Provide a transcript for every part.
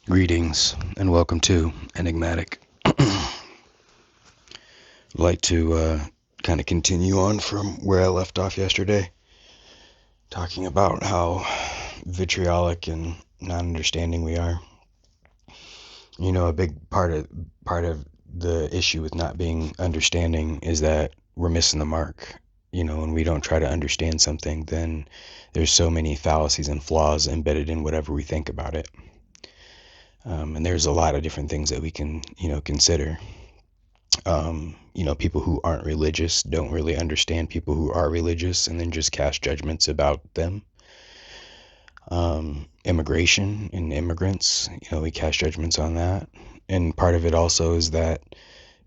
Greetings and welcome to Enigmatic. I'd like to kind of continue on from where I left off yesterday, talking about how vitriolic and non-understanding we are. You know, a big part of the issue with not being understanding is that we're missing the mark. You know, when we don't try to understand something, then there's so many fallacies and flaws embedded in whatever we think about it. And there's a lot of different things that we can, consider. People who aren't religious don't really understand people who are religious and then just cast judgments about them. Immigration and immigrants, we cast judgments on that. And part of it also is that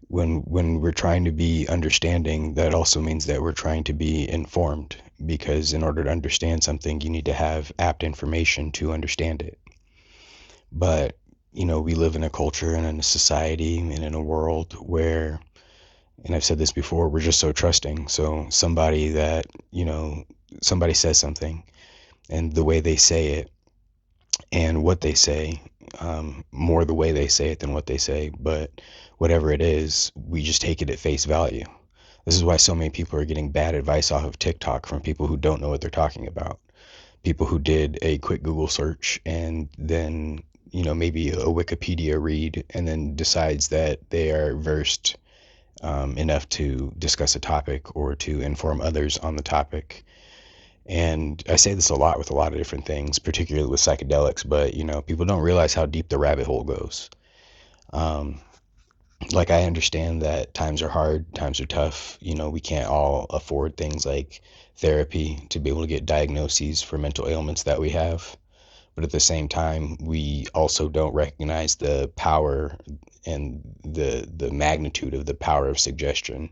when we're trying to be understanding, that also means that we're trying to be informed, because in order to understand something, you need to have apt information to understand it. But, we live in a culture and in a society and in a world where, and I've said this before, we're just so trusting. So somebody says something, and the way they say it and what they say, more the way they say it than what they say, but whatever it is, we just take it at face value. This is why so many people are getting bad advice off of TikTok from people who don't know what they're talking about. People who did a quick Google search and then, maybe a Wikipedia read, and then decides that they are versed enough to discuss a topic or to inform others on the topic. And I say this a lot with a lot of different things, particularly with psychedelics, but people don't realize how deep the rabbit hole goes. Um, like, I understand that times are hard, times are tough. We can't all afford things like therapy to be able to get diagnoses for mental ailments that we have. But at the same time, we also don't recognize the power and the magnitude of the power of suggestion,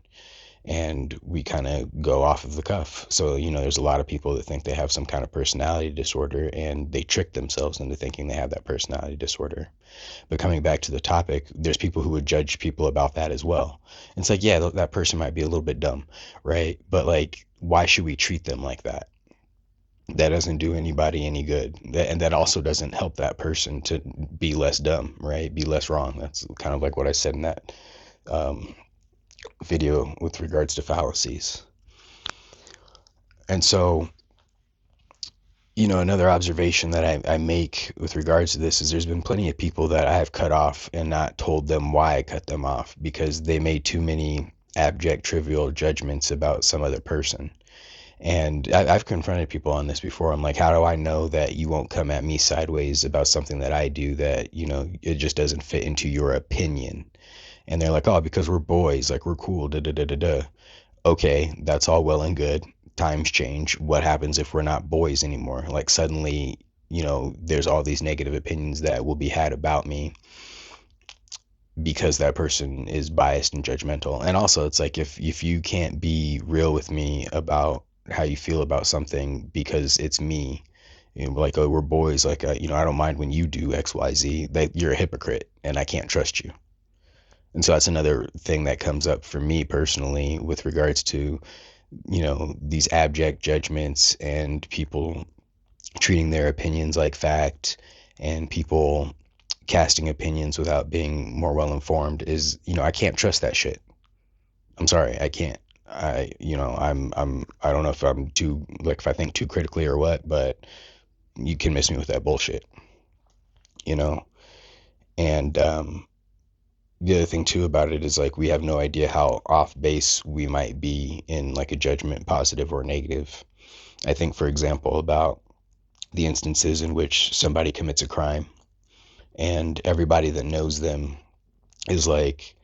and we kind of go off of the cuff. So, there's a lot of people that think they have some kind of personality disorder, and they trick themselves into thinking they have that personality disorder. But coming back to the topic, there's people who would judge people about that as well. And it's like, yeah, that person might be a little bit dumb, right? But like, why should we treat them like that? That doesn't do anybody any good. And that also doesn't help that person to be less dumb, right? Be less wrong. That's kind of like what I said in that um, video with regards to fallacies. And so, another observation that I make with regards to this is there's been plenty of people that I have cut off and not told them why I cut them off, because they made too many abject, trivial judgments about some other person. And I've confronted people on this before. I'm like, how do I know that you won't come at me sideways about something that I do that, it just doesn't fit into your opinion? And they're like, oh, because we're boys, like we're cool, da da da da da. Okay, that's all well and good. Times change. What happens if we're not boys anymore? Like suddenly, there's all these negative opinions that will be had about me because that person is biased and judgmental. And also, it's like, if you can't be real with me about how you feel about something because it's me, like, oh, we're boys, like, I don't mind when you do XYZ, that you're a hypocrite and I can't trust you. And so that's another thing that comes up for me personally with regards to, these abject judgments and people treating their opinions like fact, and people casting opinions without being more well informed, is, I can't trust that shit. I'm sorry, I can't. I don't know if I'm too, like, if I think too critically or what, but you can miss me with that bullshit, you know? And, the other thing too about it is, like, we have no idea how off base we might be in like a judgment, positive or negative. I think, for example, about the instances in which somebody commits a crime and everybody that knows them is like,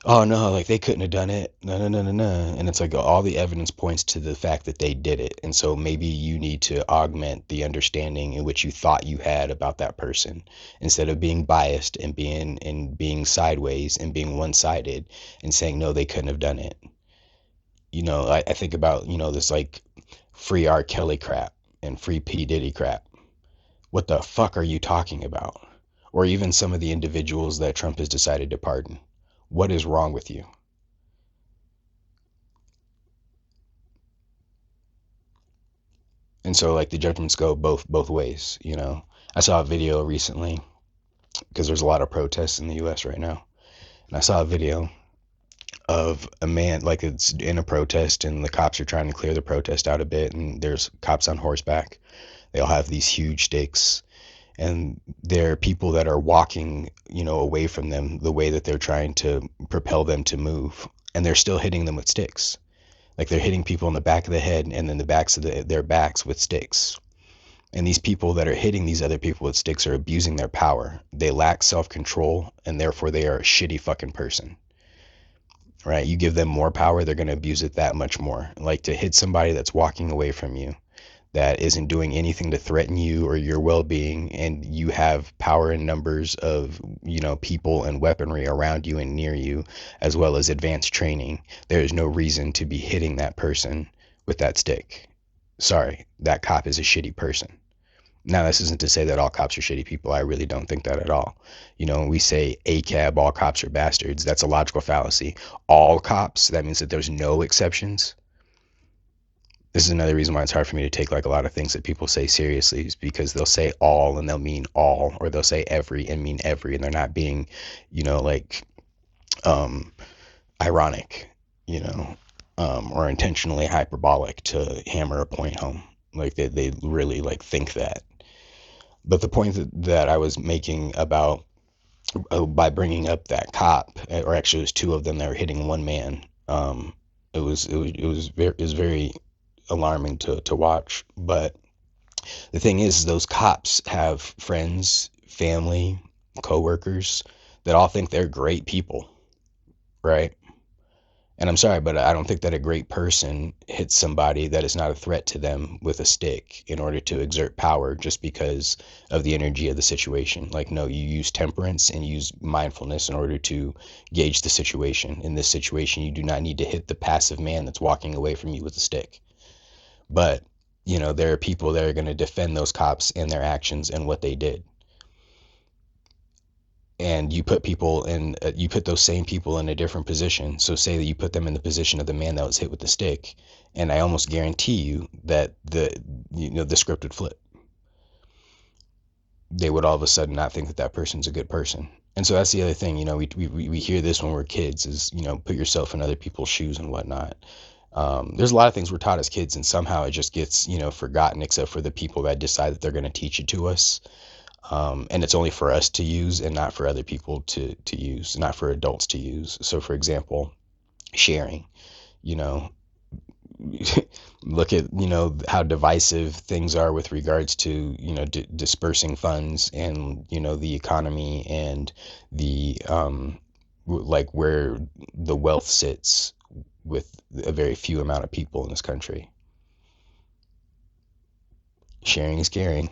oh no, like they couldn't have done it. No, no, no, no, no. And it's like all the evidence points to the fact that they did it. And so maybe you need to augment the understanding in which you thought you had about that person, instead of being biased and being sideways and being one-sided and saying, no, they couldn't have done it. I think about, this like free R. Kelly crap and free P. Diddy crap. What the fuck are you talking about? Or even some of the individuals that Trump has decided to pardon. What is wrong with you? And so, like, the judgments go both ways. I saw a video recently because there's a lot of protests in the US right now. And I saw a video of a man, like it's in a protest, and the cops are trying to clear the protest out a bit, and there's cops on horseback. They all have these huge stakes, and there are people that are walking, away from them the way that they're trying to propel them to move, and they're still hitting them with sticks. Like they're hitting people in the back of the head and then the backs of their backs with sticks. And these people that are hitting these other people with sticks are abusing their power. They lack self-control, and therefore they are a shitty fucking person. Right? You give them more power, they're going to abuse it that much more. Like to hit somebody that's walking away from you, that isn't doing anything to threaten you or your well-being, and you have power in numbers of, people and weaponry around you and near you, as well as advanced training. There is no reason to be hitting that person with that stick. Sorry, that cop is a shitty person. Now, this isn't to say that all cops are shitty people. I really don't think that at all. When we say ACAB, all cops are bastards, that's a logical fallacy. All cops, that means that there's no exceptions. This is another reason why it's hard for me to take like a lot of things that people say seriously, is because they'll say all and they'll mean all, or they'll say every and mean every, and they're not being, like, ironic, or intentionally hyperbolic to hammer a point home. Like they really like think that. But the point that I was making about by bringing up that cop, or actually it was two of them that were hitting one man. It was very alarming to watch. But the thing is, those cops have friends, family, coworkers that all think they're great people, right? And I'm sorry, but I don't think that a great person hits somebody that is not a threat to them with a stick in order to exert power just because of the energy of the situation. Like, no, you use temperance and use mindfulness in order to gauge the situation. In this situation, you do not need to hit the passive man that's walking away from you with a stick. But, there are people that are going to defend those cops and their actions and what they did. And you put those same people in a different position. So say that you put them in the position of the man that was hit with the stick, and I almost guarantee you that the script would flip. They would all of a sudden not think that that person's a good person. And so that's the other thing, we hear this when we're kids is, put yourself in other people's shoes and whatnot. There's a lot of things we're taught as kids, and somehow it just gets, forgotten, except for the people that decide that they're going to teach it to us. And it's only for us to use and not for other people to use, not for adults to use. So for example, sharing, look at, how divisive things are with regards to, dispersing funds and, the economy and the, like where the wealth sits with a very few amount of people in this country. Sharing is caring.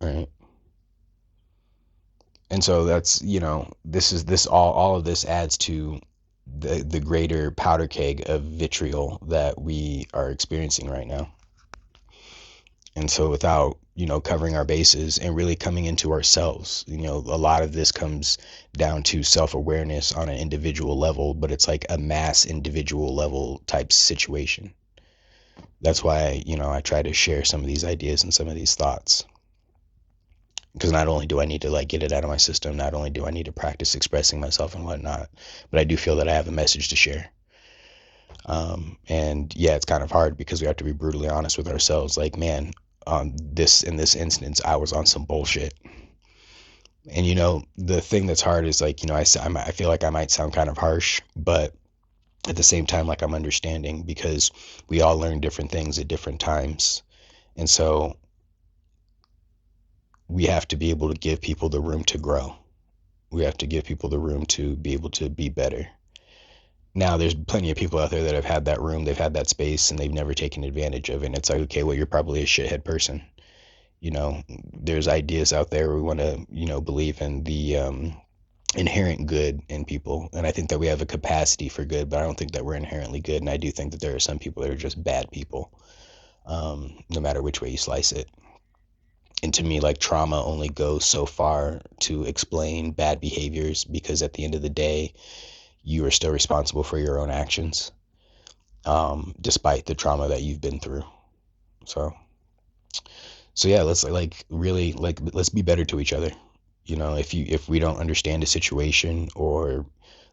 Right. And so that's, all of this adds to the greater powder keg of vitriol that we are experiencing right now. And so without, covering our bases and really coming into ourselves, a lot of this comes down to self-awareness on an individual level, but it's like a mass individual level type situation. That's why, I try to share some of these ideas and some of these thoughts. Because not only do I need to like get it out of my system, not only do I need to practice expressing myself and whatnot, but I do feel that I have a message to share. And yeah, it's kind of hard because we have to be brutally honest with ourselves. Like, man, in this instance, I was on some bullshit. And the thing that's hard is like, I feel like I might sound kind of harsh, but at the same time, like I'm understanding, because we all learn different things at different times. And so we have to be able to give people the room to grow. We have to give people the room to be able to be better. Now, there's plenty of people out there that have had that room, they've had that space, and they've never taken advantage of it. And it's like, okay, well, you're probably a shithead person. There's ideas out there where we want to, believe in the inherent good in people. And I think that we have a capacity for good, but I don't think that we're inherently good. And I do think that there are some people that are just bad people, no matter which way you slice it. And to me, like, trauma only goes so far to explain bad behaviors, because at the end of the day, you are still responsible for your own actions, despite the trauma that you've been through. So yeah, let's let's be better to each other. if we don't understand a situation, or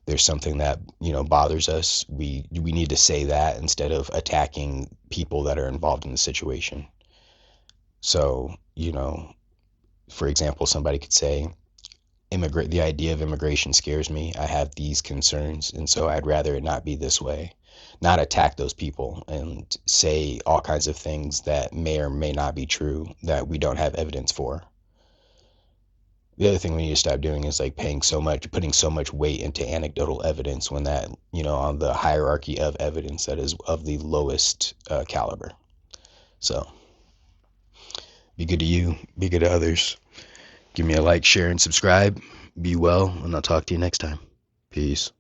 there's something that bothers us, we need to say that instead of attacking people that are involved in the situation. So, for example, somebody could say, the idea of immigration scares me. I have these concerns, and so I'd rather it not be this way. Not attack those people and say all kinds of things that may or may not be true that we don't have evidence for. The other thing we need to stop doing is like putting so much weight into anecdotal evidence, when that, on the hierarchy of evidence, that is of the lowest caliber. So be good to you, be good to others. Give me a like, share, and subscribe. Be well, and I'll talk to you next time. Peace.